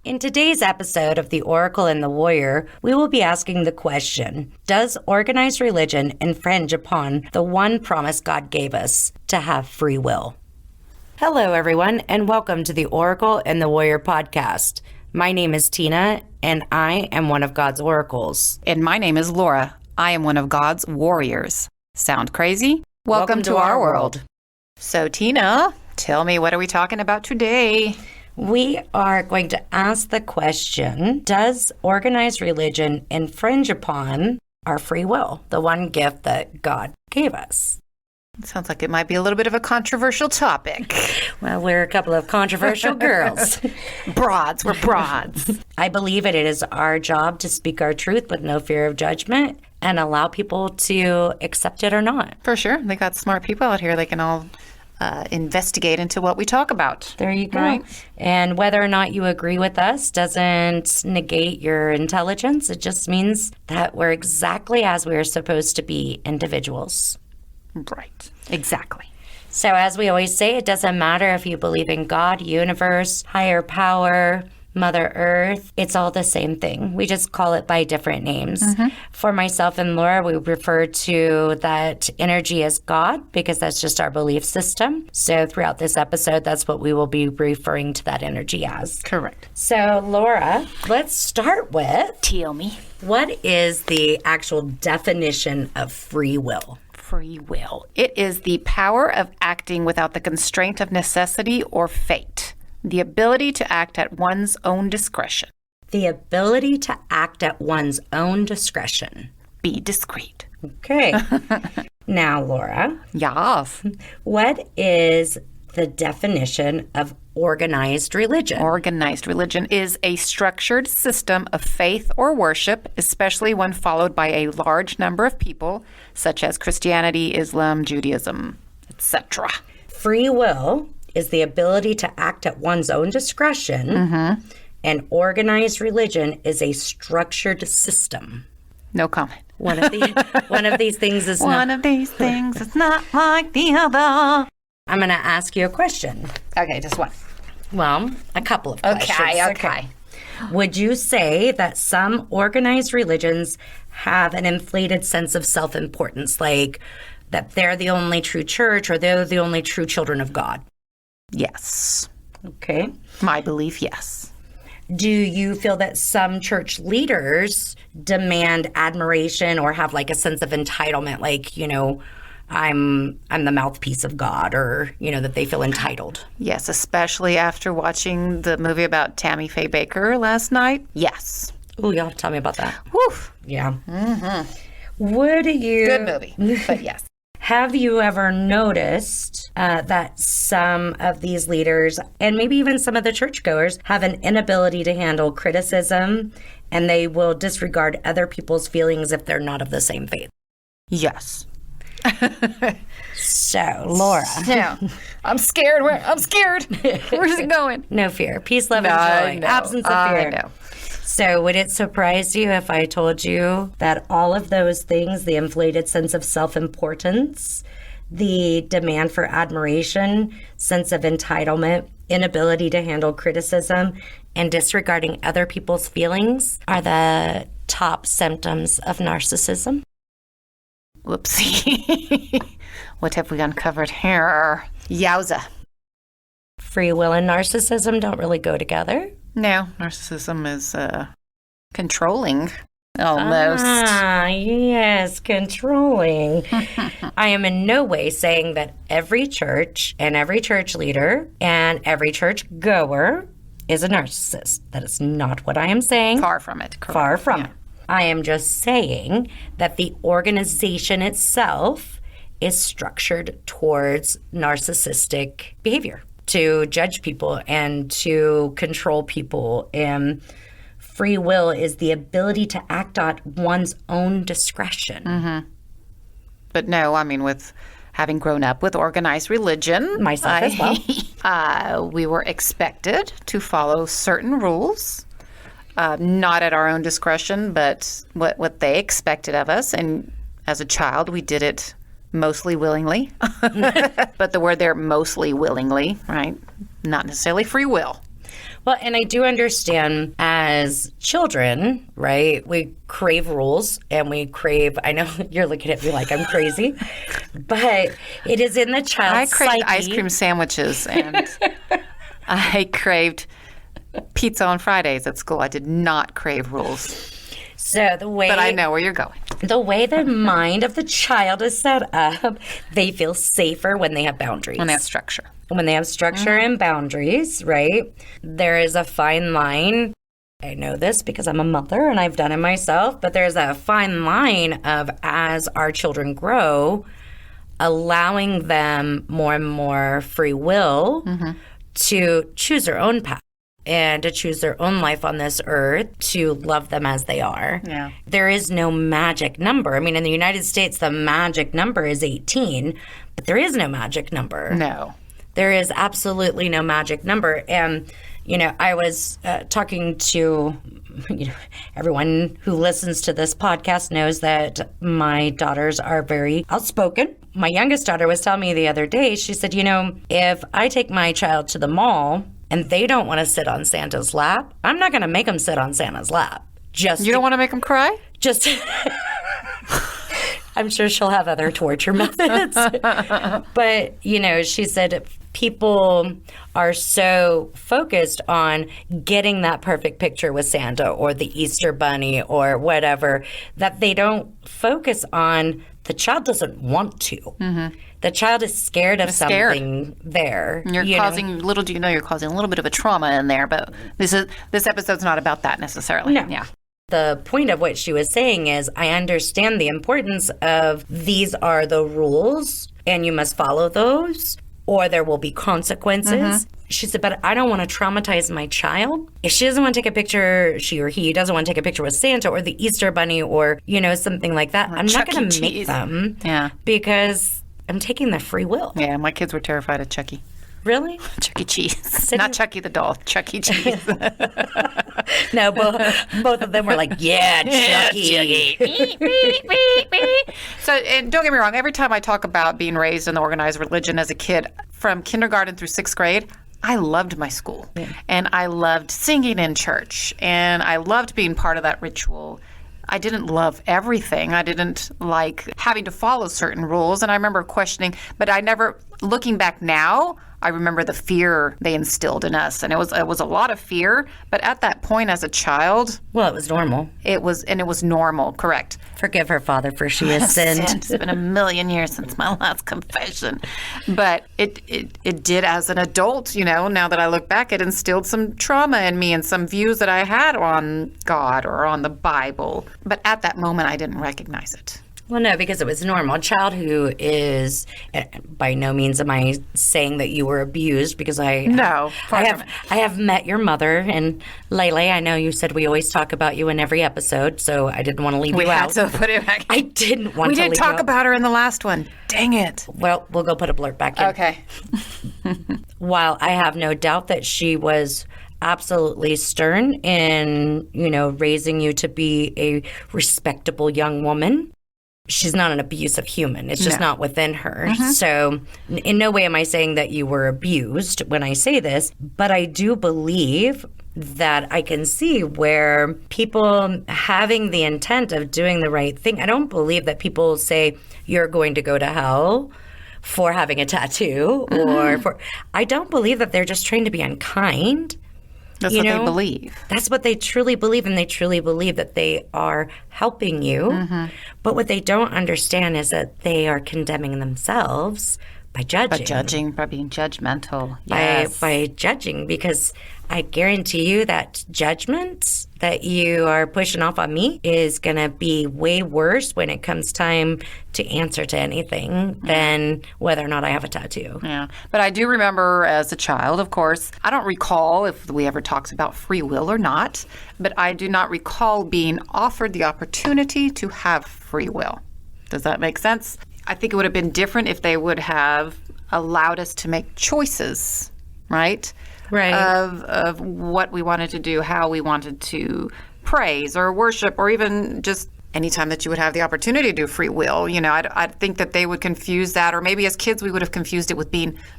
In today's episode of The Oracle and the Warrior, we will be asking the question, does organized religion infringe upon the one promise God gave us, to have free will? Hello, everyone, and welcome to the Oracle and the Warrior podcast. My name is Tina, and I am one of God's oracles. And my name is Laura. I am one of God's warriors. Sound crazy? Welcome to our world. So, Tina, tell me, what are we talking about today? We are going to ask the question, does organized religion infringe upon our free will, the one gift that God gave us? It sounds like it might be a little bit of a controversial topic. Well, we're a couple of controversial girls. Broads, we're broads. I believe it is our job to speak our truth with no fear of judgment and allow people to accept it or not. For sure. They got smart people out here. They can all investigate into what we talk about. There you go. Right? And whether or not you agree with us doesn't negate your intelligence. It just means that we're exactly as we're supposed to be individuals. Right. Exactly. So as we always say, it doesn't matter if you believe in God, universe, higher power, Mother Earth. It's all the same thing. We just call it by different names. For myself and Laura, we refer to that energy as God because that's just our belief system. So throughout this episode, that's what we will be referring to that energy as. Correct. So Laura, let's start with, Tell me. what is the actual definition of free will? Free will. It is the power of acting without the constraint of necessity or fate. The ability to act at one's own discretion. The ability to act at one's own discretion. Be discreet. Okay. Now, Laura, Yes. what is the definition of organized religion? Organized religion is a structured system of faith or worship, especially when followed by a large number of people, such as Christianity, Islam, Judaism, etc. Free will is the ability to act at one's own discretion, and organized religion is a structured system. No comment. One of these things is One not. of these things is not like the other. I'm going to ask you a question. Okay, just one. Well, a couple of questions. Okay. Would you say that some organized religions have an inflated sense of self-importance, like that they're the only true church or they're the only true children of God? Yes. Okay. My belief, yes. Do you feel that some church leaders demand admiration or have like a sense of entitlement, like, I'm the mouthpiece of God, or, that they feel entitled? Yes, especially after watching the movie about Tammy Faye Baker last night. Yes. Oh, y'all tell me about that. Whew. Yeah. Would you... Good movie, but yes. Have you ever noticed that some of these leaders, and maybe even some of the churchgoers, have an inability to handle criticism, and they will disregard other people's feelings if they're not of the same faith? Yes. So, Laura. Yeah. I'm scared. I'm scared. Where's it going? No fear. Peace, love, and joy. Absence of fear. I know. So would it surprise you if I told you that all of those things, the inflated sense of self-importance, the demand for admiration, sense of entitlement, inability to handle criticism, and disregarding other people's feelings are the top symptoms of narcissism? Whoopsie. What have we uncovered here? Yowza. Free will and narcissism don't really go together. No, narcissism is controlling, almost. Ah, yes, controlling. I am in no way saying that every church and every church leader and every church goer is a narcissist. That is not what I am saying. Far from it. Correct. Far from it. I am just saying that the organization itself is structured towards narcissistic behavior, to judge people and to control people. And free will is the ability to act at one's own discretion. But no, I mean, with having grown up with organized religion, Myself as well. We were expected to follow certain rules, not at our own discretion, but what they expected of us. And as a child, we did it mostly willingly. But the word there, mostly willingly, right? Not necessarily free will. Well, and I do understand as children, right? We crave rules and we crave, I know you're looking at me like I'm crazy, but it is in the child's I craved psyche. ice cream sandwiches and I craved pizza on Fridays at school. I did not crave rules. So the way, But I know where you're going. the way the mind of the child is set up, they feel safer when they have boundaries. When they have structure. When they have structure and boundaries, right? There is a fine line. I know this because I'm a mother and I've done it myself, but there's a fine line of, as our children grow, allowing them more and more free will to choose their own path and to choose their own life on this earth, to love them as they are. Yeah. There is no magic number. I mean, in the United States, the magic number is 18, but there is no magic number. No. There is absolutely no magic number. And, you know, I was talking to, you know, everyone who listens to this podcast knows that my daughters are very outspoken. My youngest daughter was telling me the other day, she said, you know, if I take my child to the mall and they don't want to sit on Santa's lap, I'm not going to make them sit on Santa's lap. You don't want to make them cry? Just I'm sure she'll have other torture methods. But, you know, she said people are so focused on getting that perfect picture with Santa or the Easter Bunny or whatever that they don't focus on the child doesn't want to. The child is scared of something there. You're causing, little do you know, you're causing a little bit of a trauma in there, but this episode's not about that necessarily. No. Yeah. The point of what she was saying is, I understand the importance of these are the rules and you must follow those or there will be consequences. She said, but I don't want to traumatize my child. If she doesn't want to take a picture, she or he doesn't want to take a picture with Santa or the Easter Bunny or, you know, something like that, I'm not going to make them because I'm taking their free will. Yeah, my kids were terrified of Chucky. Really? Chuck E. Cheese. Not Chucky the doll, Chuck E. Cheese. No, both of them were like, yeah, Chucky. So, and don't get me wrong, every time I talk about being raised in the organized religion as a kid, from kindergarten through 6th grade, I loved my school. And I loved singing in church. And I loved being part of that ritual. I didn't love everything. I didn't like having to follow certain rules. And I remember questioning, but I never, looking back now, I remember the fear they instilled in us. And it was a lot of fear. But at that point as a child, Well, it was normal. it was normal, correct. Forgive her, Father, for she has sinned. It's been a million years since my last confession. But it did as an adult, you know, now that I look back, it instilled some trauma in me and some views that I had on God or on the Bible. But at that moment, I didn't recognize it. Well, no, because it was normal. A child who is, by no means am I saying that you were abused, because I have met your mother, and Lele, I know you said we always talk about you in every episode, so I didn't want to leave you out. We had to put it back. I didn't want We to leave didn't you talk out. about her in the last one. Dang it. Well, we'll go put a blurb back in. Okay. While I have no doubt that she was absolutely stern in, you know, raising you to be a respectable young woman, she's not an abusive human. It's just not within her. So in no way am I saying that you were abused when I say this, but I do believe that I can see where people having the intent of doing the right thing, I don't believe that people say you're going to go to hell for having a tattoo or for, I don't believe that they're just trying to be unkind. That's what they believe. That's what they truly believe, and they truly believe that they are helping you. But what they don't understand is that they are condemning themselves by judging. By being judgmental. Yes. By judging, because I guarantee you that judgment that you are pushing off on me is going to be way worse when it comes time to answer to anything than whether or not I have a tattoo. Yeah. But I do remember as a child, of course, I don't recall if we ever talked about free will or not, but I do not recall being offered the opportunity to have free will. Does that make sense? I think it would have been different if they would have allowed us to make choices, right? Right. Of what we wanted to do, how we wanted to praise or worship, or even just anytime that you would have the opportunity to do free will. You know, I think that they would confuse that, or maybe as kids we would have confused it with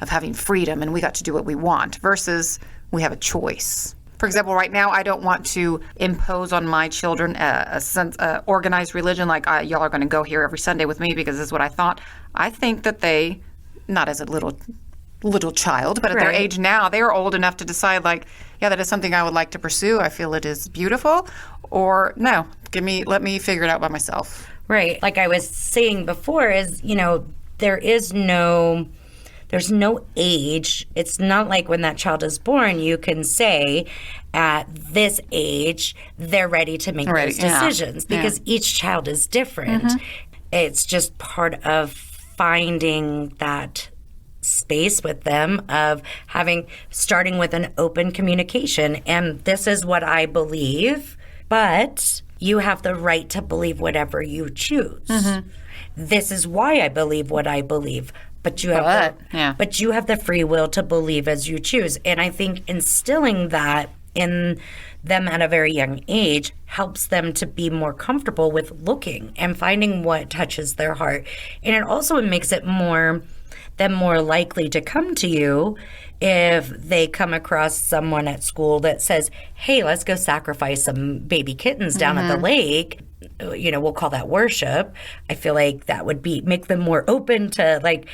having freedom and we got to do what we want versus we have a choice. For example, right now, I don't want to impose on my children a sense, organized religion like y'all are going to go here every Sunday with me because this is what I thought. I think that they, not as a little child, but at their age now, they are old enough to decide like, yeah, that is something I would like to pursue. I feel it is beautiful, or no, let me figure it out by myself. Right. Like I was saying before is, there's no age. It's not like when that child is born, you can say at this age, they're ready to make those decisions because each child is different. It's just part of finding that space with them of starting with an open communication. And this is what I believe, but you have the right to believe whatever you choose. This is why I believe what I believe. But you have the free will to believe as you choose. And I think instilling that in them at a very young age helps them to be more comfortable with looking and finding what touches their heart. And it also makes it more likely to come to you if they come across someone at school that says, hey, let's go sacrifice some baby kittens down at the lake. We'll call that worship. I feel like that would make them more open to like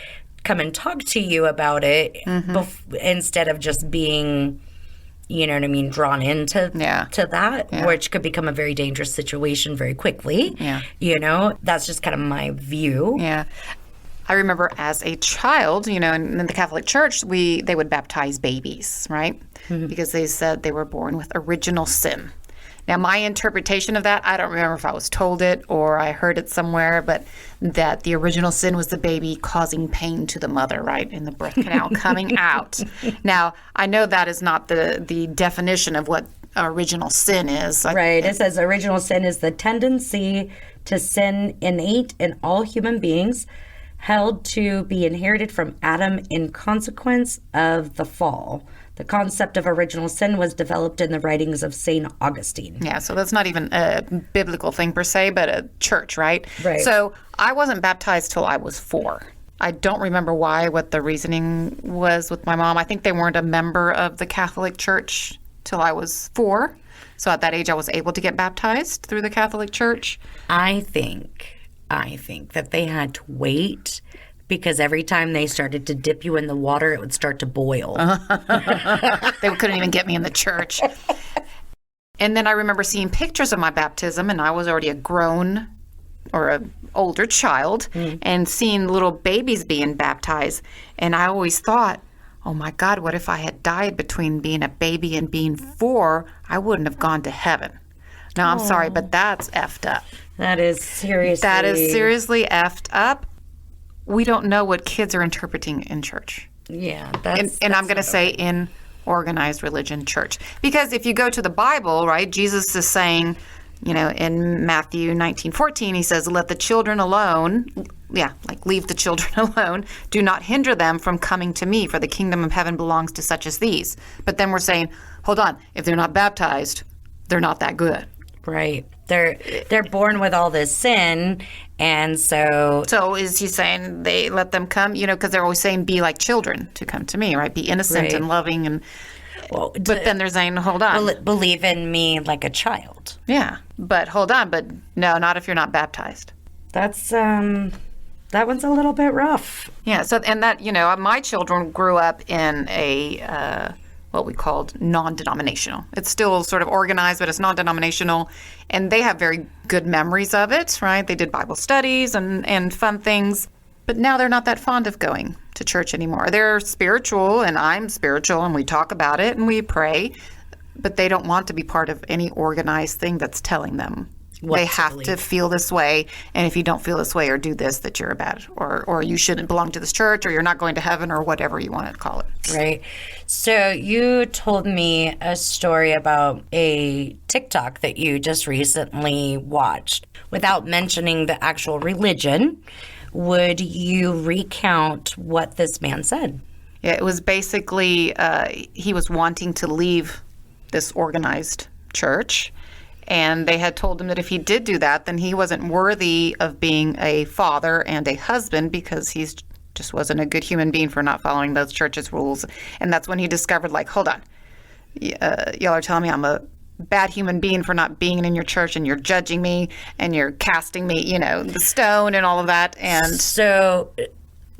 come and talk to you about it instead of just being, drawn into to that, which could become a very dangerous situation very quickly. That's just kind of my view. I remember as a child, in the Catholic Church, they would baptize babies, right? Because they said they were born with original sin. Now, my interpretation of that, I don't remember if I was told it or I heard it somewhere, but that the original sin was the baby causing pain to the mother, right, in the birth canal coming out. Now, I know that is not the definition of what original sin is. Right. It says original sin is the tendency to sin innate in all human beings, held to be inherited from Adam in consequence of the fall. The concept of original sin was developed in the writings of St. Augustine. Yeah, so that's not even a biblical thing per se, but a church, right? Right. So I wasn't baptized till I was 4. I don't remember what the reasoning was with my mom. I think they weren't a member of the Catholic Church till I was 4. So at that age, I was able to get baptized through the Catholic Church. I think that they had to wait because every time they started to dip you in the water, it would start to boil. They couldn't even get me in the church. And then I remember seeing pictures of my baptism, and I was already a grown or an older child, and seeing little babies being baptized. And I always thought, oh my God, what if I had died between being a baby and being 4? I wouldn't have gone to heaven. Now, I'm sorry, but that's effed up. That is seriously effed up. We don't know what kids are interpreting in church. Yeah. And I'm going to say in organized religion church. Because if you go to the Bible, right, Jesus is saying, in Matthew 19:14, he says, let the children alone, leave the children alone. Do not hinder them from coming to me, for the kingdom of heaven belongs to such as these. But then we're saying, hold on, if they're not baptized, they're not that good. Right. They're born with all this sin, and so is he saying they let them come? Because they're always saying be like children to come to me, right? Be innocent and loving, and but then they're saying hold on, believe in me like a child. Yeah, but hold on, but no, not if you're not baptized. That's that one's a little bit rough. Yeah. So and that my children grew up in a what we called non-denominational. It's still sort of organized, but it's non-denominational. And they have very good memories of it, right? They did Bible studies and fun things. But now they're not that fond of going to church anymore. They're spiritual, and I'm spiritual, and we talk about it, and we pray. But they don't want to be part of any organized thing that's telling them they have to feel this way, and if you don't feel this way or do this, that you're a bad, or you shouldn't belong to this church, or you're not going to heaven, or whatever you want to call it. Right. So you told me a story about a TikTok that you just recently watched. Without mentioning the actual religion, would you recount what this man said? Yeah, it was basically he was wanting to leave this organized church. And they had told him that if he did do that, then he wasn't worthy of being a father and a husband because he's just wasn't a good human being for not following those church's rules. And that's when he discovered, hold on, y'all are telling me I'm a bad human being for not being in your church, and you're judging me, and you're casting me, the stone and all of that. And So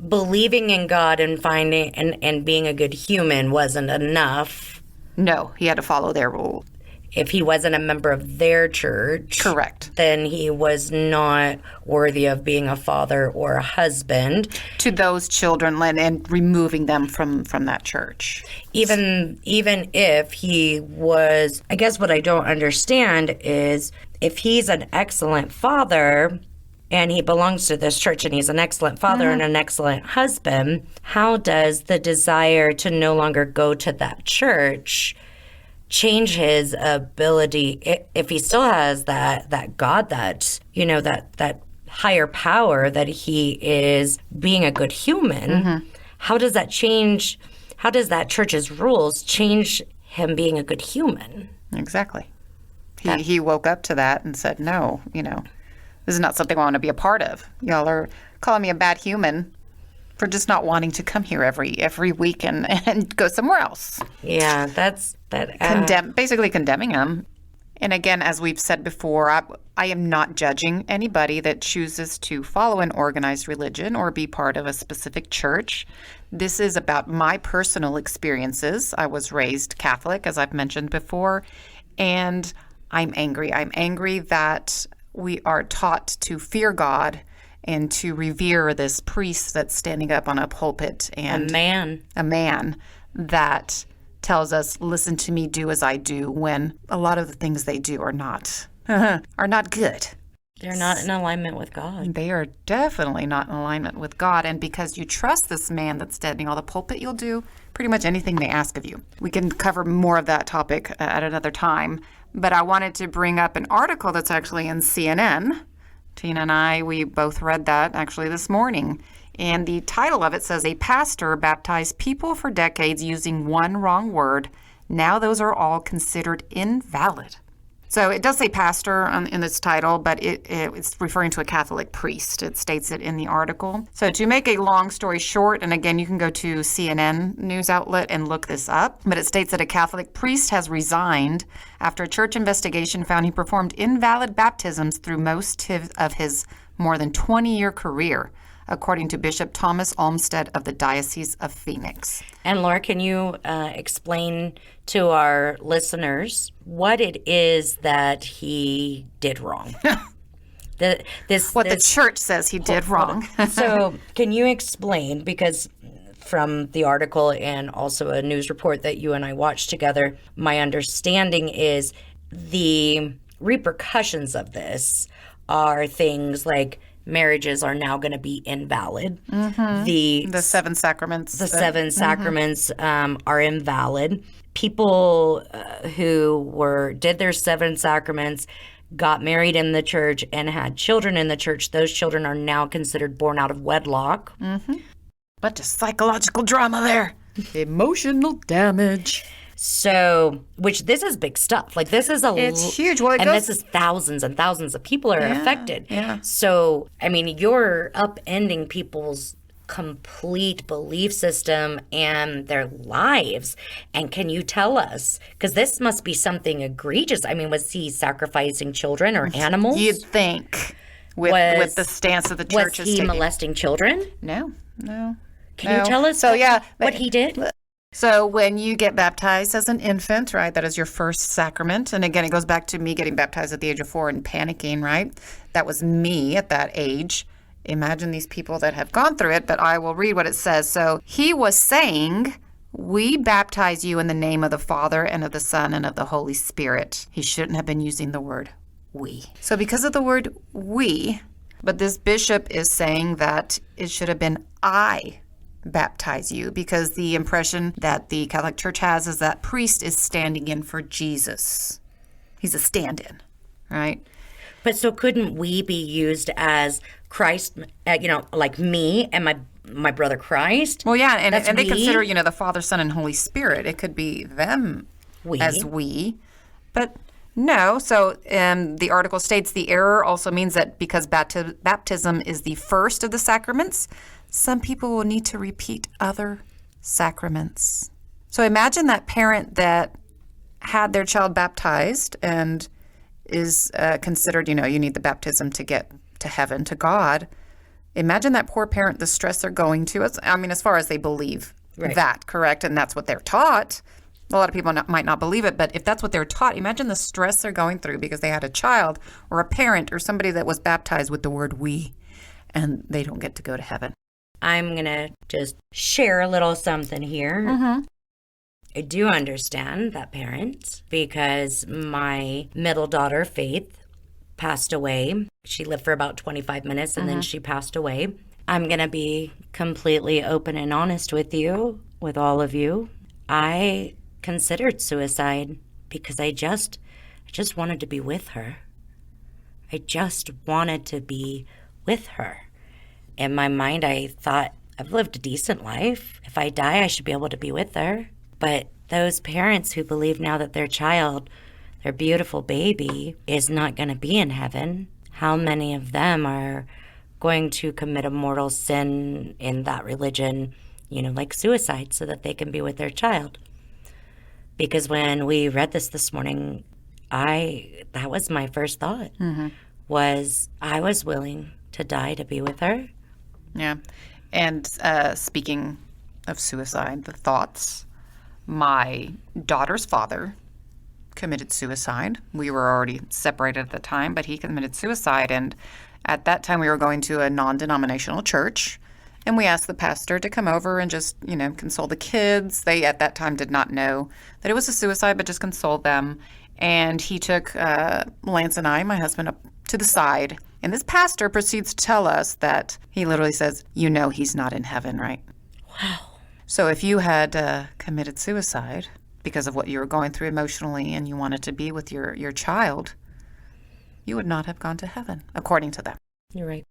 believing in God and finding and being a good human wasn't enough. no, he had to follow their rule. If he wasn't a member of their church, Correct. then he was not worthy of being a father or a husband. To those children, and removing them from that church. Even if he was, I guess what I don't understand is if he's an excellent father and he belongs to this church and he's an excellent father and an excellent husband, how does the desire to no longer go to that church change his ability? If he still has that God, that higher power, that he is being a good human, how does that change? How does that church's rules change him being a good human? Exactly. He woke up to that and said, no, this is not something I want to be a part of. Y'all are calling me a bad human for just not wanting to come here every week and go somewhere else. Yeah, Basically condemning him. And again, as we've said before, I am not judging anybody that chooses to follow an organized religion or be part of a specific church. This is about my personal experiences. I was raised Catholic, as I've mentioned before, and I'm angry. I'm angry that we are taught to fear God and to revere this priest that's standing up on a pulpit, and a man that tells us, listen to me, do as I do, when a lot of the things they do are not good. They're not in alignment with God. They are definitely not in alignment with God. And because you trust this man that's standing on the pulpit, you'll do pretty much anything they ask of you. We can cover more of that topic at another time. But I wanted to bring up an article that's actually in CNN. Tina and I, we both read that actually this morning. And the title of it says, "A pastor baptized people for decades using one wrong word. Now those are all considered invalid." So it does say pastor in this title, but it's referring to a Catholic priest. It states it in the article. So to make a long story short, and again, you can go to CNN news outlet and look this up, but it states that a Catholic priest has resigned after a church investigation found he performed invalid baptisms through most of his more than 20-year career, according to Bishop Thomas Olmsted of the Diocese of Phoenix. And Laura, can you explain to our listeners what it is that he did wrong? The church says he did wrong. So can you explain, because from the article and also a news report that you and I watched together, my understanding is the repercussions of this are things like marriages are now going to be invalid. The seven sacraments. The seven sacraments are invalid. People who did their seven sacraments, got married in the church, and had children in the church, those children are now considered born out of wedlock. Bunch of psychological drama there. Emotional damage. So, this is big stuff. Like, this is it's huge. Well, this is thousands and thousands of people are affected. Yeah. So, I mean, you're upending people's complete belief system and their lives. And can you tell us, because this must be something egregious. I mean, was he sacrificing children or animals? You'd think with the stance of the church. Was he molesting children? No. Can you tell us what he did? So when you get baptized as an infant, right, that is your first sacrament. And again, it goes back to me getting baptized at the age of 4 and panicking, right? That was me at that age. Imagine these people that have gone through it, but I will read what it says. So he was saying, "We baptize you in the name of the Father and of the Son and of the Holy Spirit." He shouldn't have been using the word we. So because of the word we, but this bishop is saying that it should have been I baptize you, because the impression that the Catholic Church has is that priest is standing in for Jesus. He's a stand-in, right? But so couldn't we be used as Christ, like me and my brother Christ? Well, yeah, and they consider, the Father, Son, and Holy Spirit. It could be them as we, but no. So the article states the error also means that because baptism is the first of the sacraments, some people will need to repeat other sacraments. So imagine that parent that had their child baptized and is considered, you need the baptism to get to heaven, to God. Imagine that poor parent, the stress they're going to. As far as they believe that, correct? And that's what they're taught. A lot of people might not believe it, but if that's what they're taught, imagine the stress they're going through because they had a child or a parent or somebody that was baptized with the word we, and they don't get to go to heaven. I'm going to just share a little something here. Mm-hmm. I do understand that parent because my middle daughter, Faith, passed away. She lived for about 25 minutes and then she passed away. I'm going to be completely open and honest with you, with all of you. I considered suicide because I just wanted to be with her. I just wanted to be with her. In my mind, I thought, I've lived a decent life. If I die, I should be able to be with her. But those parents who believe now that their child, their beautiful baby, is not going to be in heaven, how many of them are going to commit a mortal sin in that religion, like suicide, so that they can be with their child? Because when we read this morning, that was my first thought, was I was willing to die to be with her. Yeah. And speaking of suicide, the thoughts, my daughter's father committed suicide. We were already separated at the time, but he committed suicide. And at that time, we were going to a non-denominational church. And we asked the pastor to come over and just, console the kids. They, at that time, did not know that it was a suicide, but just console them. And he took Lance and I, my husband, up to the side. And this pastor proceeds to tell us that he literally says, he's not in heaven, right? Wow. So if you had committed suicide because of what you were going through emotionally and you wanted to be with your child, you would not have gone to heaven, according to them. You're right.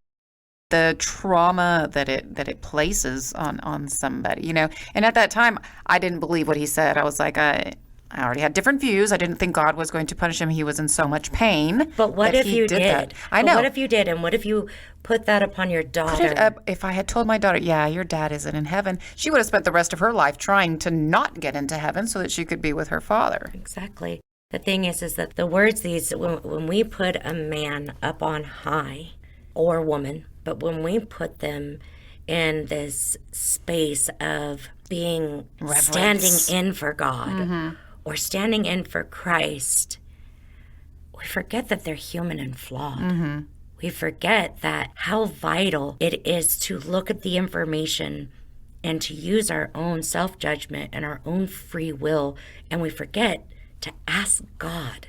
The trauma that it places on somebody, And at that time, I didn't believe what he said. I was like, I already had different views. I didn't think God was going to punish him. He was in so much pain. But what if you did? That. I know. What if you did? And what if you put that upon your daughter? Put it up. If I had told my daughter, your dad isn't in heaven, she would have spent the rest of her life trying to not get into heaven so that she could be with her father. Exactly. The thing is that the words when we put a man up on high, or woman, but when we put them in this space of being standing in for God or standing in for Christ, we forget that they're human and flawed. We forget that how vital it is to look at the information and to use our own self-judgment and our own free will, and we forget to ask God.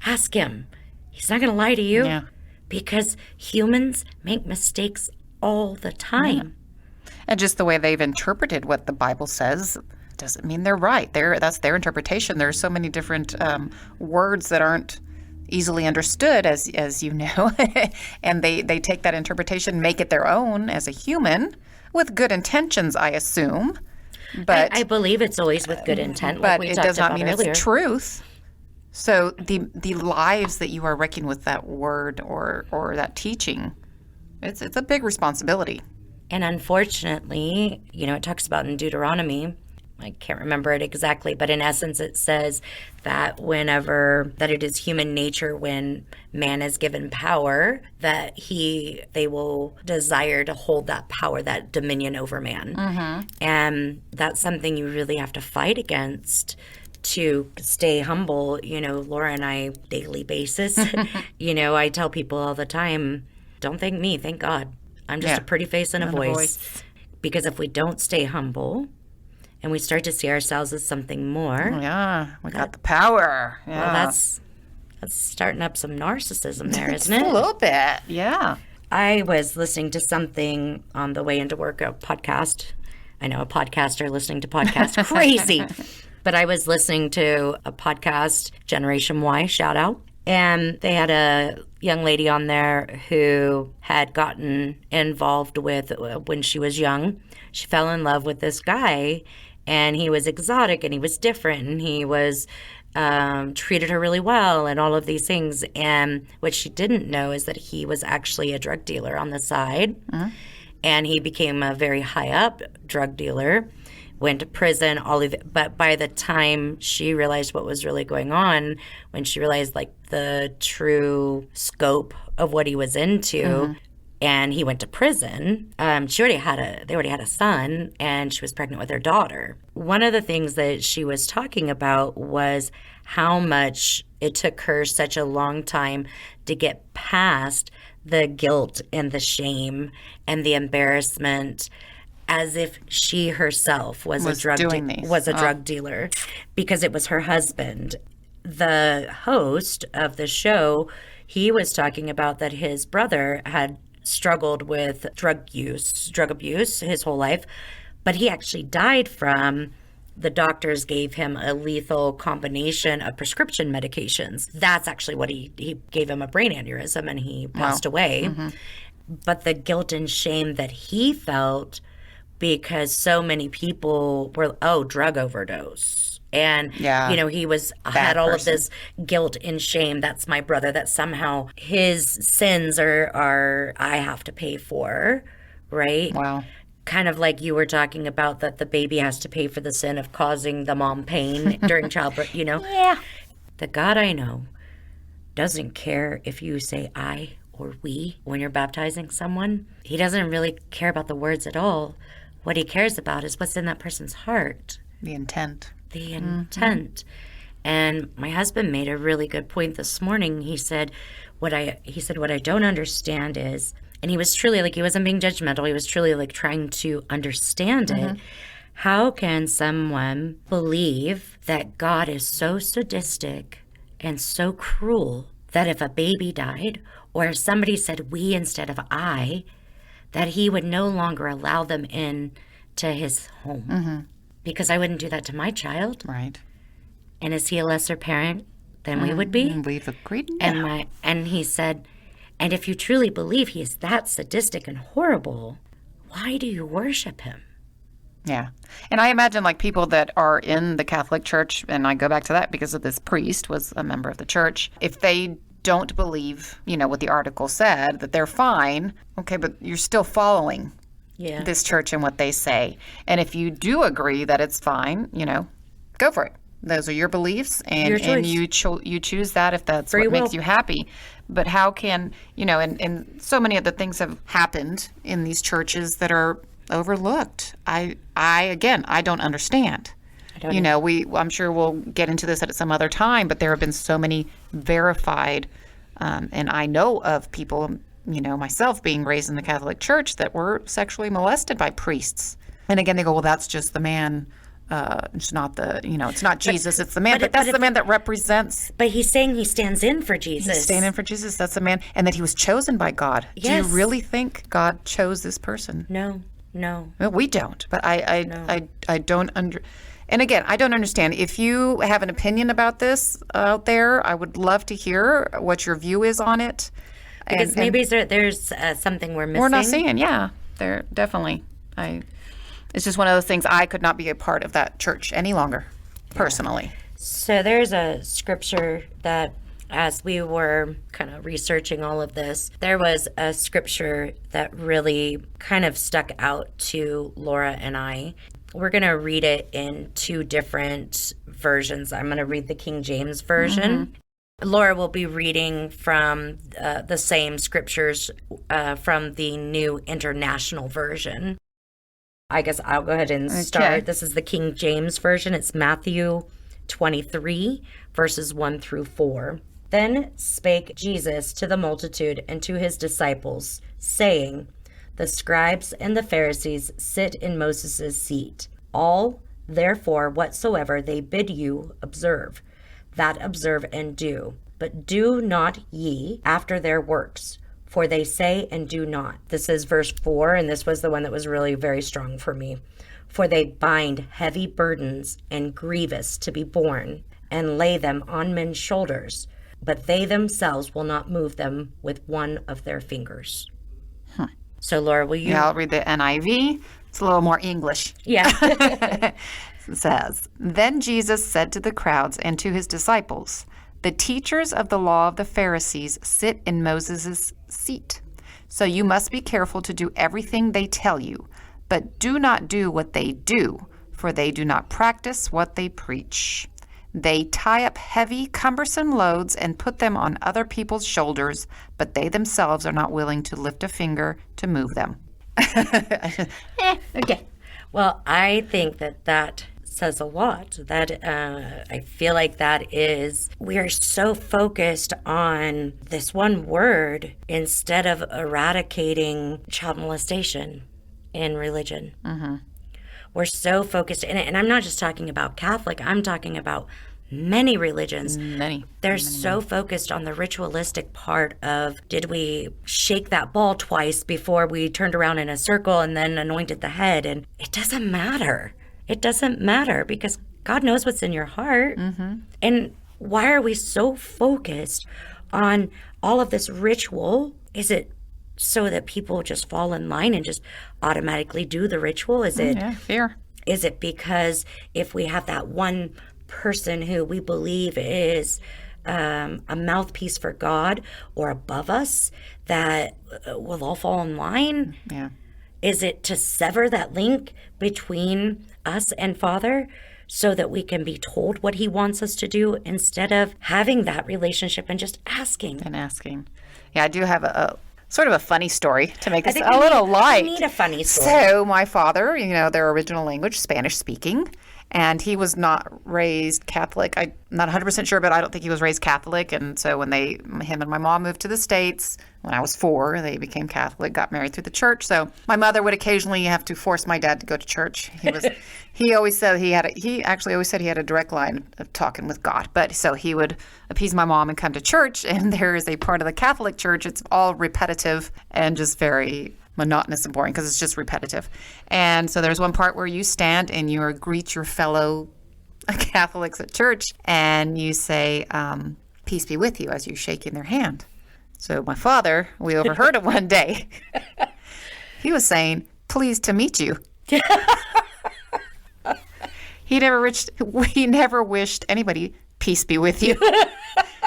Ask him. He's not going to lie to you. Yeah. Because humans make mistakes all the time. And just the way they've interpreted what the Bible says doesn't mean they're right. That's their interpretation. There are so many different words that aren't easily understood, as you know, and they take that interpretation, make it their own as a human, with good intentions, I assume. But I believe it's always with good intent. But it does not mean it's the truth. So the lives that you are wrecking with that word or that teaching, it's a big responsibility. And unfortunately, it talks about in Deuteronomy, I can't remember it exactly, but in essence it says that that it is human nature when man is given power, that they will desire to hold that power, that dominion over man. And that's something you really have to fight against to stay humble. Laura and I, daily basis, I tell people all the time, don't thank me, thank God. I'm just a pretty face and a voice. Because if we don't stay humble and we start to see ourselves as something more. Yeah, we got the power. Yeah. Well, that's starting up some narcissism there, isn't it? A little bit, yeah. I was listening to something on the way into work, a podcast. I know a podcaster listening to podcasts, crazy. But I was listening to a podcast, Generation Y, shout out. And they had a young lady on there who had gotten involved with, when she was young, she fell in love with this guy, and he was exotic and he was different and he was treated her really well and all of these things. And what she didn't know is that he was actually a drug dealer on the side. And he became a very high up drug dealer. went to prison, all of it. But by the time she realized what was really going on, when she realized like the true scope of what he was into, and he went to prison, they already had a son, and she was pregnant with their daughter. One of the things that she was talking about was how much it took her such a long time to get past the guilt and the shame and the embarrassment, as if she herself was a drug dealer, because it was her husband. The host of the show, he was talking about that his brother had struggled with drug abuse his whole life, but he actually died from, the doctors gave him a lethal combination of prescription medications. That's actually what he gave him a brain aneurysm, and he passed away. But the guilt and shame that he felt, because so many people were, drug overdose. And, he had all of this guilt and shame. That's my brother, that somehow his sins are I have to pay for, right? Wow. Kind of like you were talking about, that the baby has to pay for the sin of causing the mom pain during childbirth, Yeah. The God I know doesn't care if you say I or we when you're baptizing someone. He doesn't really care about the words at all. What he cares about is what's in that person's heart. The intent. The intent. And my husband made a really good point this morning. He said, what I don't understand is, and he was truly like, he wasn't being judgmental. He was truly like trying to understand it. How can someone believe that God is so sadistic and so cruel that if a baby died, or if somebody said we instead of I, that he would no longer allow them in to his home? Because I wouldn't do that to my child. Right. And is he a lesser parent than we would be? We've agreed. And he said, and if you truly believe he is that sadistic and horrible, why do you worship him? Yeah. And I imagine like people that are in the Catholic Church, and I go back to that because of this priest was a member of the church, if they don't believe, what the article said, that they're fine, okay, but you're still following this church and what they say. And if you do agree that it's fine, go for it. Those are your beliefs, and you choose that if that's what makes you happy. But how can, and so many other things have happened in these churches that are overlooked. I don't understand. I'm sure we'll get into this at some other time, but there have been so many verified, and I know of people, myself being raised in the Catholic Church, that were sexually molested by priests. And again, they go, well, that's just the man. It's not it's not Jesus, it's the man. But that's the man that represents. But he's saying he stands in for Jesus. He's standing in for Jesus. That's the man. And that he was chosen by God. Yes. Do you really think God chose this person? No. Well, we don't. But I don't And again, I don't understand. If you have an opinion about this out there, I would love to hear what your view is on it. Because maybe there's something we're missing. We're not seeing, yeah. There definitely. It's just one of those things. I could not be a part of that church any longer, personally. So there's a scripture that, as we were kind of researching all of this, there was a scripture that really kind of stuck out to Laura and I. We're going to read it in two different versions. I'm going to read the King James Version. Laura will be reading from the same scriptures from the New International Version. I guess I'll go ahead and start. Okay. This is the King James Version. It's Matthew 23, verses 1 through 4. Then spake Jesus to the multitude and to his disciples, saying, The scribes and the Pharisees sit in Moses' seat. All, therefore, whatsoever they bid you observe, that observe and do. But do not ye after their works, for they say and do not. This is verse 4, and this was the one that was really very strong for me. For they bind heavy burdens and grievous to be borne, and lay them on men's shoulders, but they themselves will not move them with one of their fingers. So, Laura, will you? Yeah, I'll read the NIV. It's a little more English. Yeah. It says, Then Jesus said to the crowds and to his disciples, The teachers of the law of the Pharisees sit in Moses' seat. So you must be careful to do everything they tell you, but do not do what they do, for they do not practice what they preach. They tie up heavy, cumbersome loads and put them on other people's shoulders, but they themselves are not willing to lift a finger to move them. Okay. Well, I think that says a lot. That I feel like that is, we are so focused on this one word instead of eradicating child molestation in religion. Mm-hmm. We're so focused, and I'm not just talking about Catholic, I'm talking about many religions. They're so focused on the ritualistic part of, did we shake that ball twice before we turned around in a circle and then anointed the head? And it doesn't matter. It doesn't matter because God knows what's in your heart. Mm-hmm. And why are we so focused on all of this ritual? Is it so that people just fall in line and just automatically do the ritual? Is it fear? Is it because if we have that one person who we believe is a mouthpiece for God or above us, that we'll all fall in line? Yeah. Is it to sever that link between us and Father so that we can be told what he wants us to do instead of having that relationship and just asking? Yeah, I do have a sort of a funny story to make this a little light. I need a funny story. So my father, their original language, Spanish speaking, and he was not raised Catholic. I'm not 100% sure, but I don't think he was raised Catholic. And so when him and my mom moved to the States, when I was 4, they became Catholic, got married through the church. So my mother would occasionally have to force my dad to go to church. He always said he actually always said he had a direct line of talking with God. But so he would appease my mom and come to church. And there is a part of the Catholic Church, it's all repetitive and just very monotonous and boring because it's just repetitive. And so there's one part where you stand and you greet your fellow Catholics at church and you say, peace be with you, as you shake in their hand. So my father, we overheard it one day. He was saying, pleased to meet you. He never wished anybody peace be with you.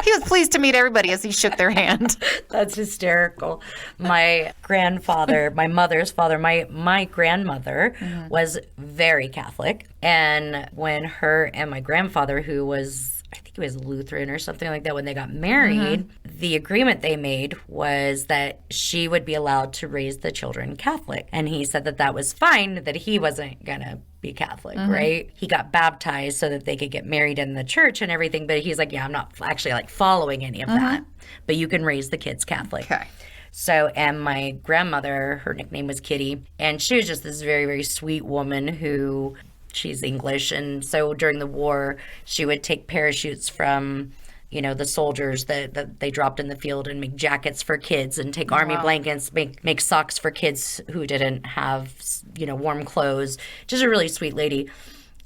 He was pleased to meet everybody as he shook their hand. That's hysterical. My grandfather, my mother's father, my grandmother was very Catholic. And when her and my grandfather, who was, I think he was Lutheran or something like that, when they got married, the agreement they made was that she would be allowed to raise the children Catholic. And he said that was fine, that he wasn't going to be Catholic, right? He got baptized so that they could get married in the church and everything. But he's like, yeah, I'm not actually following any of that. But you can raise the kids Catholic. Okay. So, and my grandmother, her nickname was Kitty. And she was just this very, very sweet woman who... She's English, and so during the war, she would take parachutes from, the soldiers that they dropped in the field and make jackets for kids and take army blankets, make socks for kids who didn't have, warm clothes. Just a really sweet lady.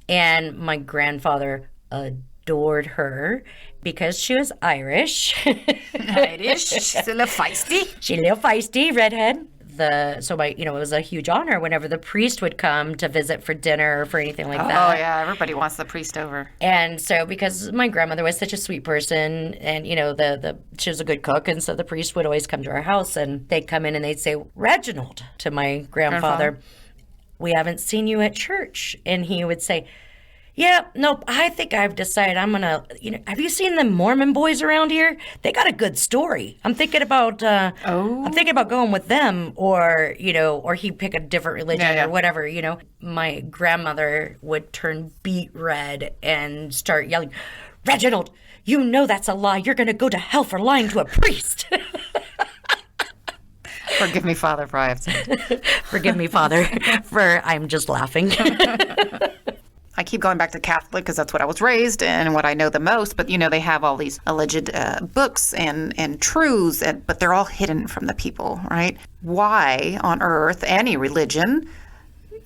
And my grandfather adored her because she was Irish. Irish, she's a little feisty. She's a little feisty, redhead. It was a huge honor whenever the priest would come to visit for dinner or for anything like that. Oh, yeah, everybody wants the priest over. And so because my grandmother was such a sweet person and, she was a good cook, and so the priest would always come to our house and they'd come in and they'd say, Reginald, to my grandfather, we haven't seen you at church. And he would say, yeah, nope, I think I've decided I'm going to, have you seen the Mormon boys around here? They got a good story. I'm thinking about going with them, or he'd pick a different religion or whatever, My grandmother would turn beet red and start yelling, Reginald, that's a lie. You're going to go to hell for lying to a priest. Forgive me, Father, for I have sinned. Forgive me, Father, for I'm just laughing. I keep going back to Catholic because that's what I was raised in and what I know the most. But, they have all these alleged books and truths, but they're all hidden from the people, right? Why on earth, any religion,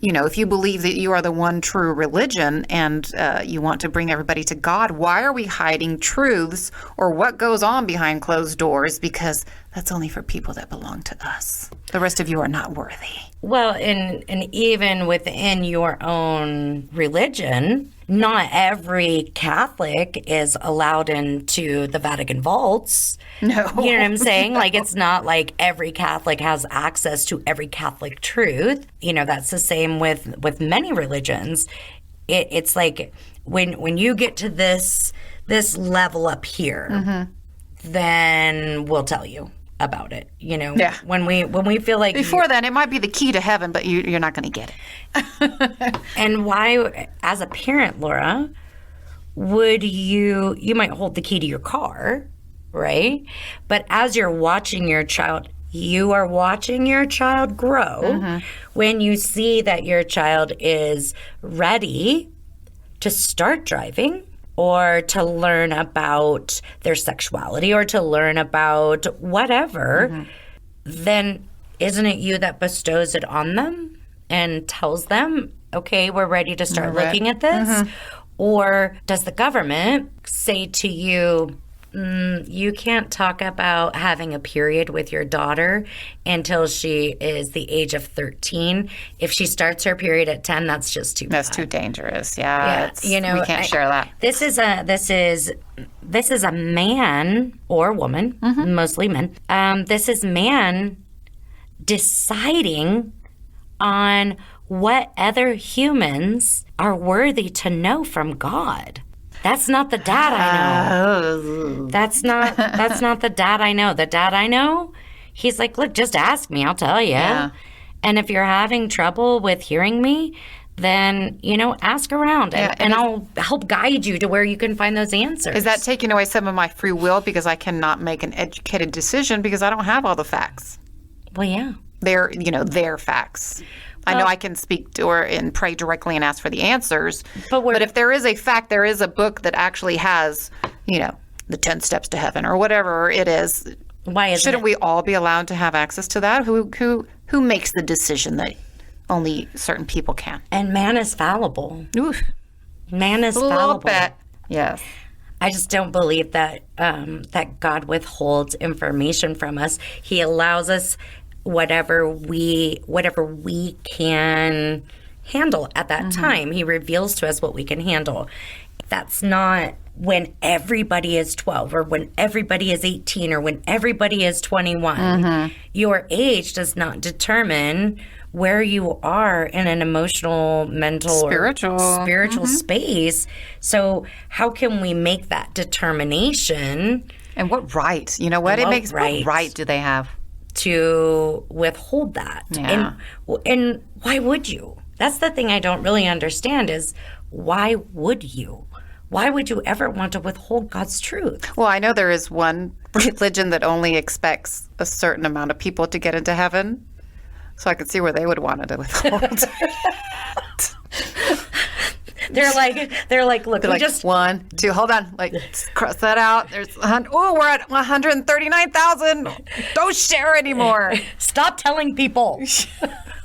if you believe that you are the one true religion and you want to bring everybody to God, why are we hiding truths or what goes on behind closed doors? Because that's only for people that belong to us. The rest of you are not worthy. Well, and even within your own religion, not every Catholic is allowed into the Vatican vaults. No. You know what I'm saying? It's not like every Catholic has access to every Catholic truth. That's the same with many religions. it's like when you get to this level up here, then we'll tell you about it. Yeah. When we feel like Before then, it might be the key to heaven, but you're not going to get it. And why, as a parent, Laura, would you might hold the key to your car, right? But as you're watching your child, you are watching your child grow. When you see that your child is ready to start driving, or to learn about their sexuality, or to learn about whatever, then isn't it you that bestows it on them and tells them, okay, we're ready to start looking at this? Or does the government say to you, you can't talk about having a period with your daughter until she is the age of 13. If she starts her period at 10, that's just too bad. That's too dangerous. Yeah. We can't share that. This is a man or woman, mostly men. This is man deciding on what other humans are worthy to know from God. That's not the dad I know. That's not the dad I know. The dad I know, he's like, look, just ask me, I'll tell you. Yeah. And if you're having trouble with hearing me, then, ask around and I'll help guide you to where you can find those answers. Is that taking away some of my free will because I cannot make an educated decision because I don't have all the facts? Well, yeah. They're, their facts. I know I can speak to her and pray directly and ask for the answers. But if there is a fact, there is a book that actually has, the 10 steps to heaven or whatever it is. Why shouldn't we all be allowed to have access to that? Who makes the decision that only certain people can? And man is fallible. Oof. Man is A little fallible. bit. Yes. I just don't believe that that God withholds information from us. He allows us whatever we can handle at that time. He reveals to us what we can handle. That's not when everybody is 12 or when everybody is 18 or when everybody is 21. Your age does not determine where you are in an emotional, mental, spiritual space. So how can we make that determination? And what right? You know what? What right do they have to withhold that? Yeah. And why would you? That's the thing I don't really understand is why would you? Why would you ever want to withhold God's truth? Well, I know there is one religion that only expects a certain amount of people to get into heaven. So I could see where they would want it to withhold. They're like, look, we just 1, 2, hold on, cross that out. There's we're at 139,000. Don't share anymore. Stop telling people.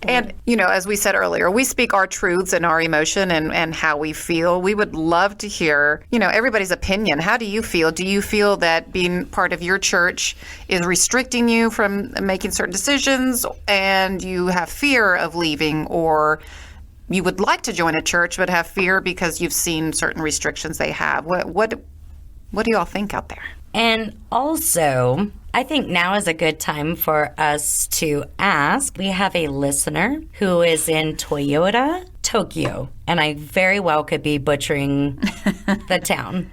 And, as we said earlier, we speak our truths and our emotion and how we feel. We would love to hear, everybody's opinion. How do you feel? Do you feel that being part of your church is restricting you from making certain decisions and you have fear of leaving, or you would like to join a church but have fear because you've seen certain restrictions they have? What do y'all think out there? And also, I think now is a good time for us to ask. We have a listener who is in Toyota, Tokyo, and I very well could be butchering the town.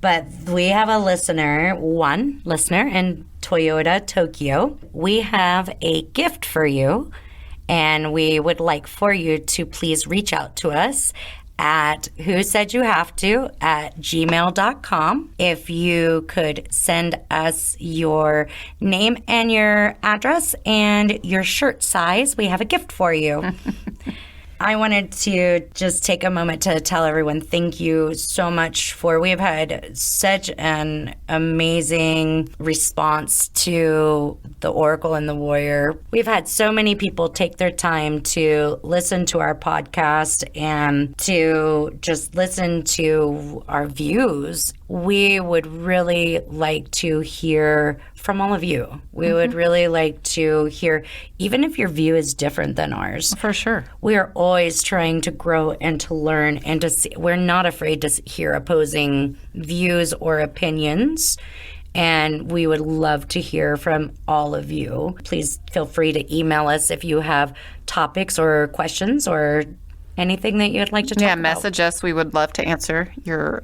But we have one listener in Toyota, Tokyo. We have a gift for you, and we would like for you to please reach out to us at whosaidyouvehave@gmail.com. If you could send us your name and your address and your shirt size, we have a gift for you. I wanted to just take a moment to tell everyone thank you so much we've had such an amazing response to the Oracle and the Warrior. We've had so many people take their time to listen to our podcast and to just listen to our views. We would really like to hear from all of you. We would really like to hear, even if your view is different than ours. For sure. We are always trying to grow and to learn and to see. We're not afraid to hear opposing views or opinions. And we would love to hear from all of you. Please feel free to email us if you have topics or questions or Anything that you'd like to talk about? Message us. We would love to answer your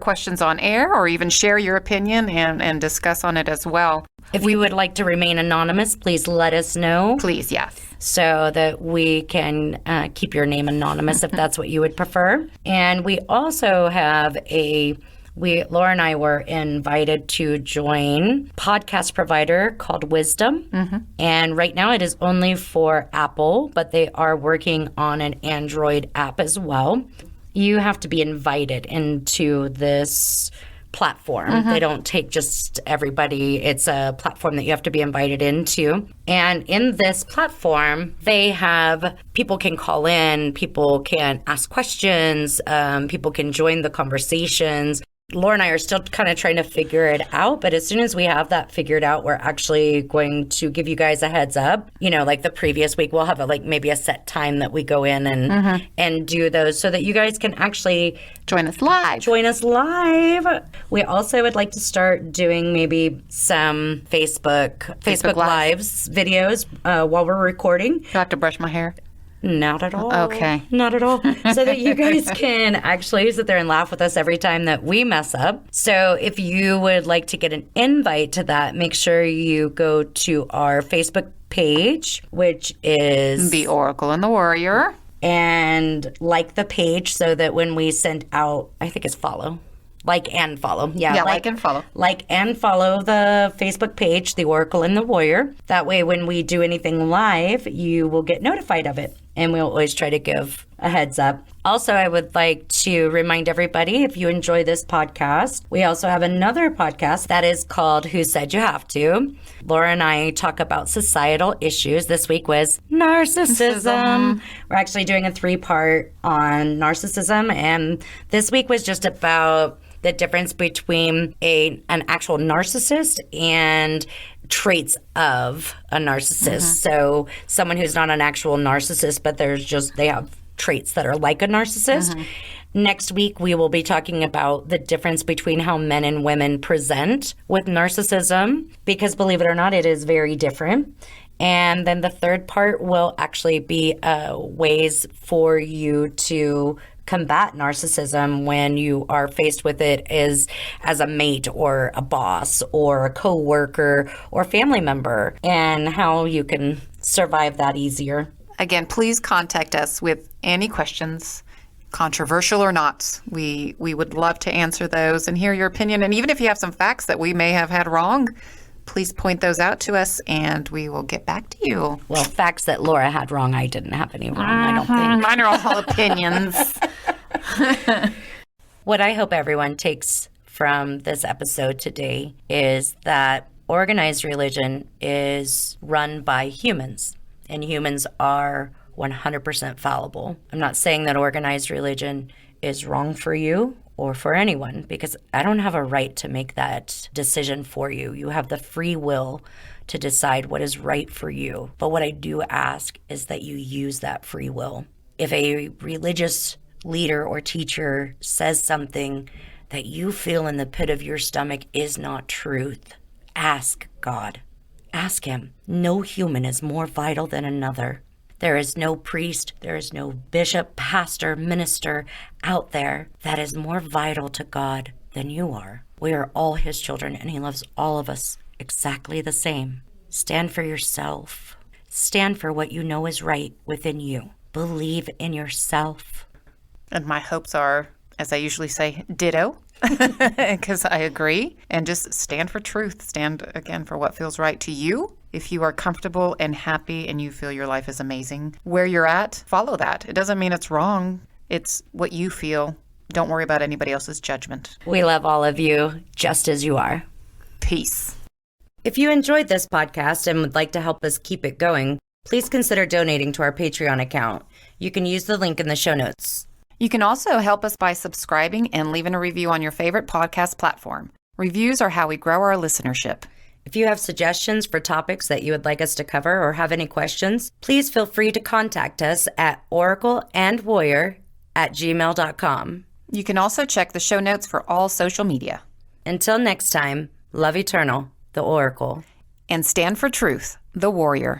questions on air, or even share your opinion and discuss on it as well. If you would like to remain anonymous, please let us know. Please, yes. So that we can keep your name anonymous if that's what you would prefer. And we also have Laura and I were invited to join a podcast provider called Wisdom. And right now it is only for Apple, but they are working on an Android app as well. You have to be invited into this platform. They don't take just everybody. It's a platform that you have to be invited into. And in this platform, people can call in, people can ask questions, people can join the conversations. Laura and I are still kind of trying to figure it out, but as soon as we have that figured out, we're actually going to give you guys a heads up. Like the previous week, we'll have maybe a set time that we go in and do those so that you guys can actually join us live. We also would like to start doing maybe some Facebook Lives videos while we're recording. Do I have to brush my hair? Not at all. Okay. Not at all. So that you guys can actually sit there and laugh with us every time that we mess up. So if you would like to get an invite to that, make sure you go to our Facebook page, which is The Oracle and the Warrior. And like the page so that when we send out, I think it's follow. Like and follow. Yeah, like and follow. Like and follow the Facebook page, The Oracle and the Warrior. That way, when we do anything live, you will get notified of it. And we'll always try to give a heads up. Also, I would like to remind everybody, if you enjoy this podcast, we also have another podcast that is called Who Said You Have To? Laura and I talk about societal issues. This week was narcissism. We're actually doing a 3-part on narcissism. And this week was just about the difference between an actual narcissist and traits of a narcissist. So someone who's not an actual narcissist, but they have traits that are like a narcissist. Next week, we will be talking about the difference between how men and women present with narcissism, because believe it or not, it is very different. And then the third part will actually be ways for you to combat narcissism when you are faced with it as a mate or a boss or a coworker or family member, and how you can survive that easier. Again, please contact us with any questions, controversial or not. We would love to answer those and hear your opinion. And even if you have some facts that we may have had wrong, please point those out to us and we will get back to you. Well, facts that Laura had wrong, I didn't have any wrong, I don't think. Mine are all opinions. What I hope everyone takes from this episode today is that organized religion is run by humans, and humans are 100% fallible. I'm not saying that organized religion is wrong for you or for anyone, because I don't have a right to make that decision for you. You have the free will to decide what is right for you. But what I do ask is that you use that free will. If a religious leader or teacher says something that you feel in the pit of your stomach is not truth, ask God. Ask Him. No human is more vital than another. There is no priest, there is no bishop, pastor, minister out there that is more vital to God than you are. We are all His children, and He loves all of us exactly the same. Stand for yourself. Stand for what you know is right within you. Believe in yourself. And my hopes are, as I usually say, ditto, because I agree. And just stand for truth. Stand, again, for what feels right to you. If you are comfortable and happy and you feel your life is amazing, where you're at, follow that. It doesn't mean it's wrong. It's what you feel. Don't worry about anybody else's judgment. We love all of you just as you are. Peace. If you enjoyed this podcast and would like to help us keep it going, please consider donating to our Patreon account. You can use the link in the show notes. You can also help us by subscribing and leaving a review on your favorite podcast platform. Reviews are how we grow our listenership. If you have suggestions for topics that you would like us to cover or have any questions, please feel free to contact us at oracleandwarrior@gmail.com. You can also check the show notes for all social media. Until next time, love eternal, the Oracle. And stand for truth, the Warrior.